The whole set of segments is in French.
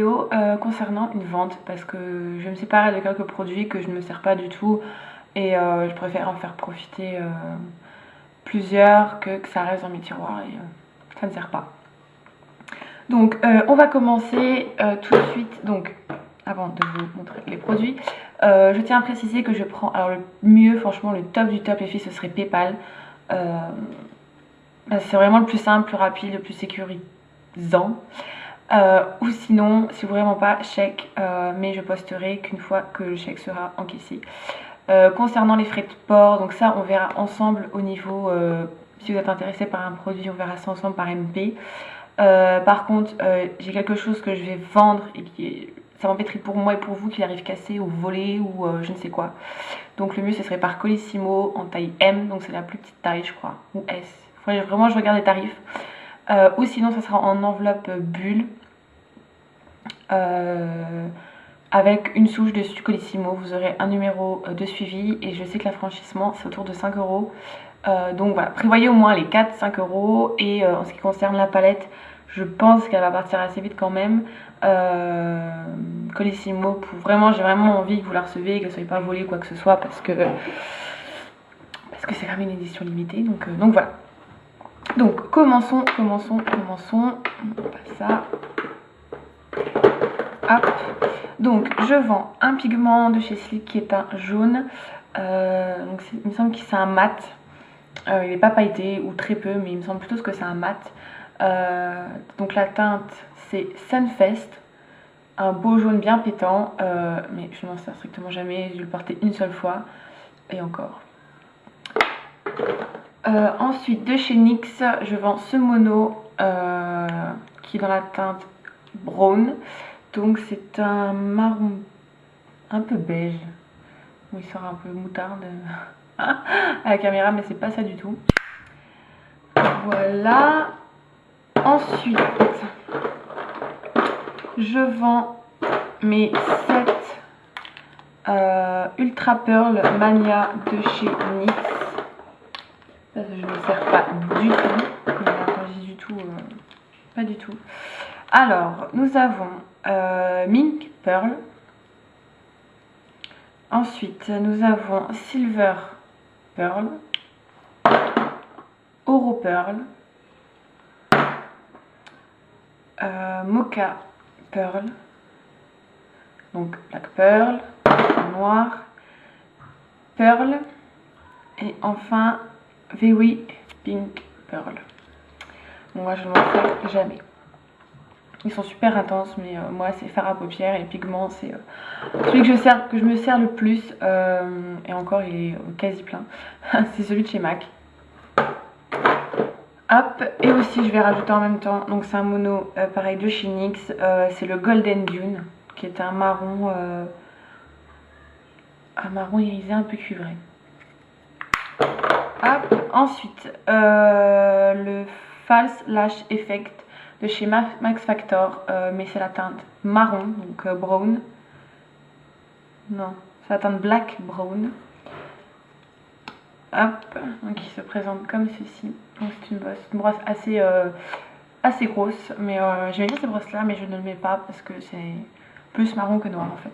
vidéo concernant une vente parce que je vais me séparer de quelques produits que je ne me sers pas du tout et je préfère en faire profiter plusieurs que ça reste dans mes tiroirs et ça ne sert pas. Donc on va commencer tout de suite. Donc avant de vous montrer les produits, je tiens à préciser que je prends, alors le mieux, franchement le top du top les filles, ce serait PayPal. C'est vraiment le plus simple, le plus rapide, le plus sécurisant. Ou sinon, si vraiment pas, chèque, mais je posterai qu'une fois que le chèque sera encaissé. Concernant les frais de port, donc ça on verra ensemble au niveau, si vous êtes intéressé par un produit, on verra ça ensemble par MP. Par contre, j'ai quelque chose que je vais vendre et ça m'embêterait pour moi et pour vous qu'il arrive cassé ou volé ou je ne sais quoi. Donc le mieux ce serait par Colissimo en taille M, donc c'est la plus petite taille je crois, ou S. Faudrait vraiment je regarde les tarifs. Ou sinon ça sera en enveloppe bulle. Avec une souche dessus Colissimo, vous aurez un numéro de suivi et je sais que l'affranchissement c'est autour de 5 €. Donc voilà, prévoyez au moins les 4-5 € et en ce qui concerne la palette, je pense qu'elle va partir assez vite quand même. Colissimo, vraiment, j'ai vraiment envie que vous la recevez, qu'elle ne soit pas volée quoi que ce soit parce que c'est quand même une édition limitée. Donc voilà. Donc commençons. On passe ça. Hop. Donc je vends un pigment de chez Sleek qui est un jaune. Donc il me semble que c'est un mat. Il n'est pas pailleté ou très peu, mais il me semble plutôt que c'est un mat. Donc la teinte c'est Sunfest, un beau jaune bien pétant, mais je n'en sers strictement jamais, je vais le porter une seule fois et encore. Ensuite de chez NYX, je vends ce mono qui est dans la teinte brown. Donc c'est un marron un peu beige. Bon, il sort un peu moutarde à la caméra, mais c'est pas ça du tout. Voilà. Ensuite, je vends mes 7 Ultra Pearl Mania de chez NYX. Ça, je ne sers pas du tout. Quand je dis du tout, pas du tout. Alors, nous avons Mink Pearl. Ensuite, nous avons Silver Pearl, Oro Pearl, Mocha Pearl, donc Black Pearl, Noir, Pearl et enfin Very Pink Pearl. Bon, moi je ne m'en sers jamais. Ils sont super intenses, mais moi c'est fard à paupières et pigment, c'est celui que je me sers le plus. Et encore, il est quasi plein. C'est celui de chez MAC. Hop, et aussi je vais rajouter en même temps, donc c'est un mono pareil de chez NYX, c'est le Golden Dune, qui est un marron irisé un peu cuivré. Hop, ensuite le False Lash Effect de chez Max Factor, mais c'est la teinte marron, donc brown. Non, c'est la teinte black brown. Hop, donc il se présente comme ceci. C'est une brosse assez grosse, mais j'aime bien cette brosse là, mais je ne le mets pas parce que c'est plus marron que noir en fait.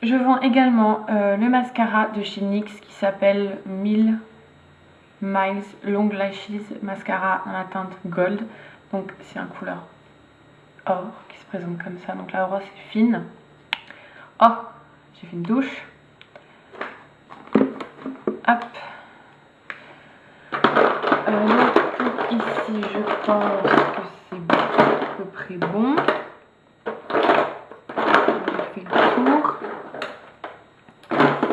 Je vends également le mascara de chez NYX qui s'appelle 1000 Miles Long Lashes Mascara dans la teinte Gold. Donc c'est un couleur or qui se présente comme ça, donc la brosse est fine. Oh, j'ai fait une douche. Hop. Donc ici je pense que c'est à peu près bon. J'ai fait le tour.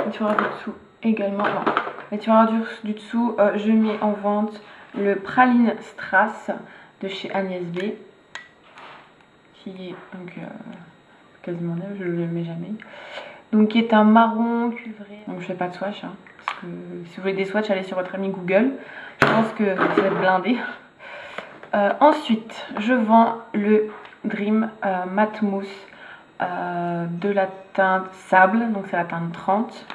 Les tiroirs du dessous également. Non. Les tiroirs du dessous, je mets en vente le Praline Strass de chez Agnès B. Qui est donc quasiment neuf, je ne le mets jamais. Donc qui est un marron cuivré. Donc je fais pas de swatch, hein, parce que si vous voulez des swatchs, allez sur votre ami Google. Je pense que vous êtes blindé. Ensuite, je vends le Dream Matte Mousse de la teinte Sable, donc c'est la teinte 30.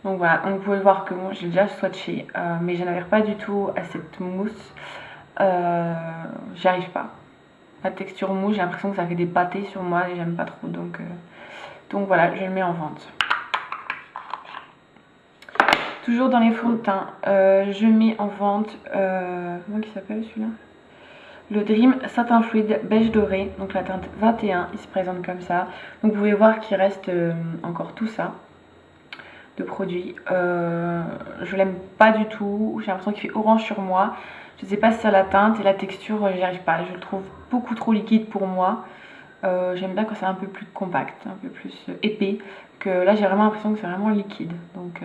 Donc voilà, donc vous pouvez voir que bon, j'ai déjà swatché, mais je n'adhère pas du tout à cette mousse. J'y arrive pas. la texture mou, j'ai l'impression que ça fait des pâtés sur moi et j'aime pas trop, donc voilà, je le mets en vente. Toujours dans les fonds de teint, je mets en vente, comment il s'appelle celui-là? Le Dream Satin Fluide Beige Doré, donc la teinte 21, il se présente comme ça. Donc vous pouvez voir qu'il reste encore tout ça de produit. Je l'aime pas du tout, j'ai l'impression qu'il fait orange sur moi. Je sais pas si c'est la teinte et la texture, j'y arrive pas. Je le trouve beaucoup trop liquide pour moi. J'aime bien quand c'est un peu plus compact, un peu plus épais. Que là j'ai vraiment l'impression que c'est vraiment liquide. Donc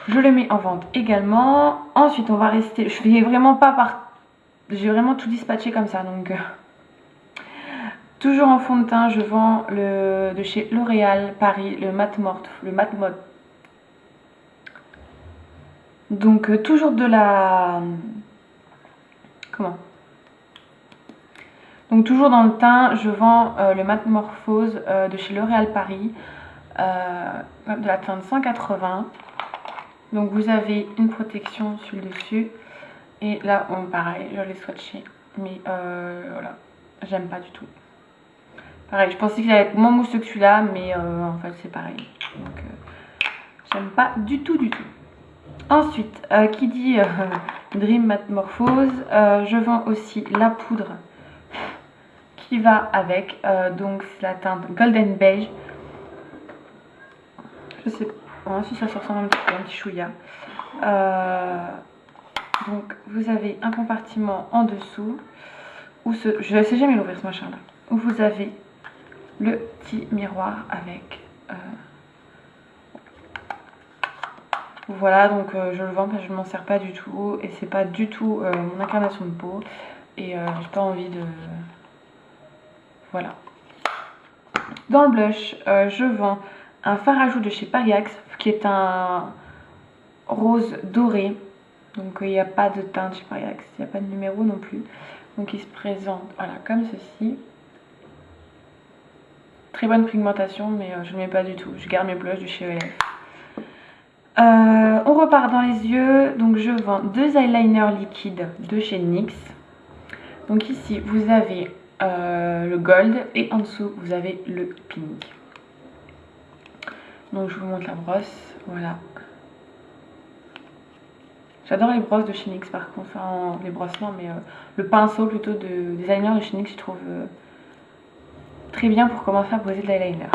je le mets en vente également. Ensuite on va rester, je vais vraiment pas par... J'ai vraiment tout dispatché comme ça, donc toujours en fond de teint, je vends de chez L'Oréal Paris, le Matte Mode. Donc toujours de la... Comment? Donc toujours dans le teint, je vends le Matte Morphose de chez L'Oréal Paris, de la teinte 180. Donc vous avez une protection sur le dessus. Et là, pareil, je l'ai swatché. Mais voilà, j'aime pas du tout. Pareil, je pensais qu'il allait être moins mousseux que celui-là, mais en fait c'est pareil. Donc j'aime pas du tout. Ensuite, qui dit Dream Matte Morphose, je vends aussi la poudre qui va avec. Donc c'est la teinte Golden Beige. Je sais pas si ça se ressemble un petit chouïa. Donc vous avez un compartiment en dessous où je ne sais jamais l'ouvrir ce machin là, où vous avez le petit miroir avec voilà, donc je le vends parce que je ne m'en sers pas du tout et c'est pas du tout mon incarnation de peau et j'ai pas envie de... Voilà. Dans le blush, je vends un fard à joues de chez Pagax qui est un rose doré. Donc il n'y a pas de teinte chez Pagax, il n'y a pas de numéro non plus. Donc il se présente voilà comme ceci. Très bonne pigmentation mais je ne mets pas du tout. Je garde mes blushs de chez ELF. On repart dans les yeux. Donc je vends deux eyeliners liquides de chez NYX. Donc ici vous avez le gold et en dessous vous avez le pink. Donc je vous montre la brosse. Voilà. J'adore les brosses de chez NYX par contre, enfin les brosses non mais le pinceau plutôt des eyeliners de chez NYX je trouve très bien pour commencer à poser de l'eyeliner.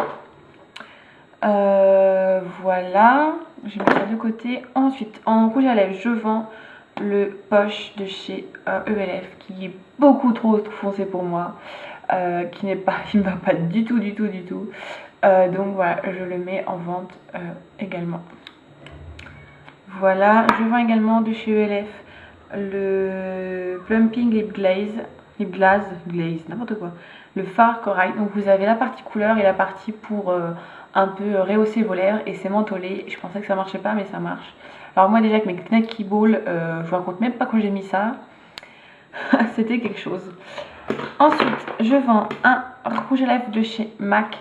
Voilà, je vais mettre ça de côté. Ensuite en rouge à lèvres je vends le Poche de chez ELF qui est beaucoup trop foncé pour moi, qui ne me va pas du tout. Donc voilà, je le mets en vente également. Voilà, je vends également de chez ELF le Plumping Lip Glaze, n'importe quoi. Le fard corail, donc vous avez la partie couleur et la partie pour un peu rehausser vos lèvres et c'est mentholé. Je pensais que ça marchait pas mais ça marche. Alors moi déjà avec mes Knacky Ball, je vous raconte même pas quand j'ai mis ça. C'était quelque chose. Ensuite, je vends un rouge à lèvres de chez MAC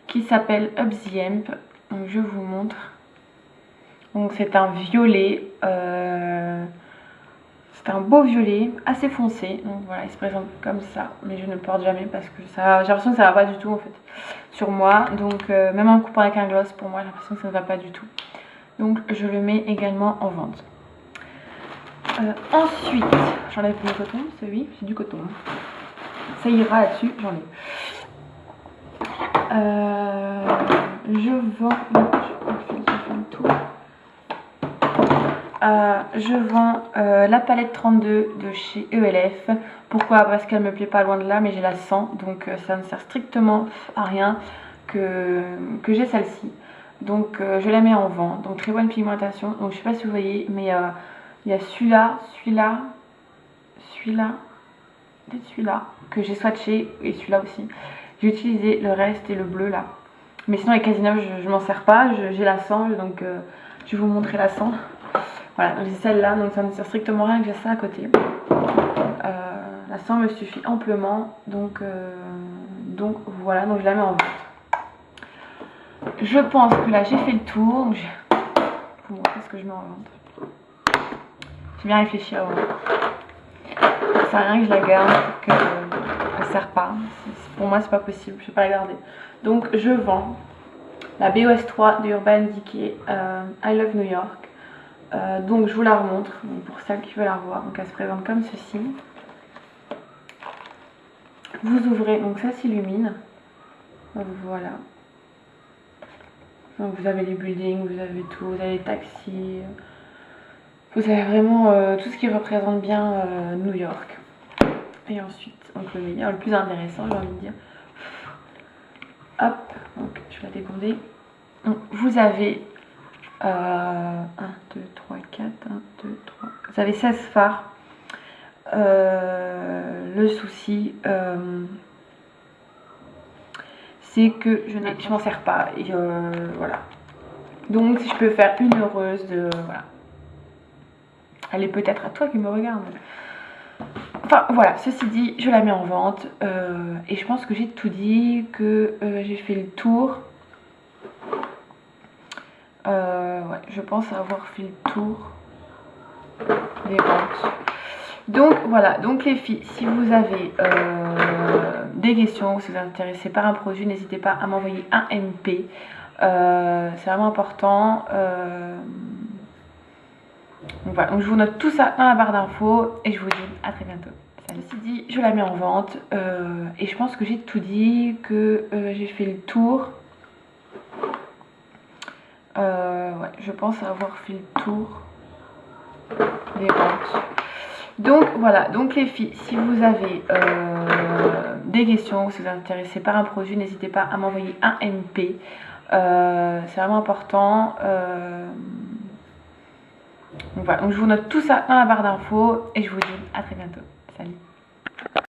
qui s'appelle Up the Amp. Donc je vous montre. Donc c'est un violet, c'est un beau violet assez foncé. Donc voilà, il se présente comme ça, mais je ne le porte jamais parce que ça, j'ai l'impression que ça va pas du tout en fait sur moi. Donc même en coupant avec un gloss, pour moi j'ai l'impression que ça ne va pas du tout. Donc je le mets également en vente. Ensuite, j'enlève le coton, c'est oui, c'est du coton. Ça ira là-dessus, j'enlève. Je vends la palette 32 de chez ELF. Pourquoi? Parce qu'elle me plaît pas loin de là, mais j'ai la 100, donc ça ne sert strictement à rien que j'ai celle-ci. Donc je la mets en vente, donc très bonne pigmentation. Donc je sais pas si vous voyez, mais il y a celui-là que j'ai swatché et celui-là aussi. J'ai utilisé le reste et le bleu là. Mais sinon les Casinov je m'en sers pas, j'ai la 100 donc je vais vous montrer la 100. Voilà, j'ai celle-là, donc ça ne sert strictement à rien que j'ai ça à côté. La 100 me suffit amplement, donc voilà, donc je la mets en vente. Je pense que là j'ai fait le tour, donc je vais vous montrer ce que je mets en vente. J'ai bien réfléchi avant. sert à rien que je la garde, que elle sert pas. Pour moi c'est pas possible, je vais pas la garder. Donc je vends la BOS 3 de Urban Decay I Love New York. Donc je vous la remontre pour celles qui veulent la revoir. Donc elle se présente comme ceci. Vous ouvrez, donc ça s'illumine. Voilà. Donc vous avez les buildings, vous avez tout, vous avez les taxis. Vous avez vraiment tout ce qui représente bien New York. Et ensuite, donc le meilleur, le plus intéressant, j'ai envie de dire. Hop, donc je vais la débonder. Donc vous avez 1, 2, 3, 4, 1, 2, 3. Vous avez 16 phares. Le souci, c'est que je m'en sers pas. Et voilà. Donc si je peux faire une heureuse de. Voilà. Elle est peut-être à toi qui me regarde. Enfin voilà, ceci dit, je la mets en vente. Et je pense que j'ai tout dit, que j'ai fait le tour. Ouais, je pense avoir fait le tour des ventes. Donc voilà, donc les filles, si vous avez des questions, si vous êtes intéressées par un produit, n'hésitez pas à m'envoyer un MP. C'est vraiment important. Donc voilà, donc je vous note tout ça dans la barre d'infos et je vous dis à très bientôt. Ceci dit, je la mets en vente et je pense que j'ai tout dit, que j'ai fait le tour. Ouais, je pense avoir fait le tour des ventes. Donc voilà, donc les filles, si vous avez des questions, si vous êtes intéressées par un produit, n'hésitez pas à m'envoyer un MP. C'est vraiment important. Donc voilà, donc je vous note tout ça dans la barre d'infos et je vous dis à très bientôt.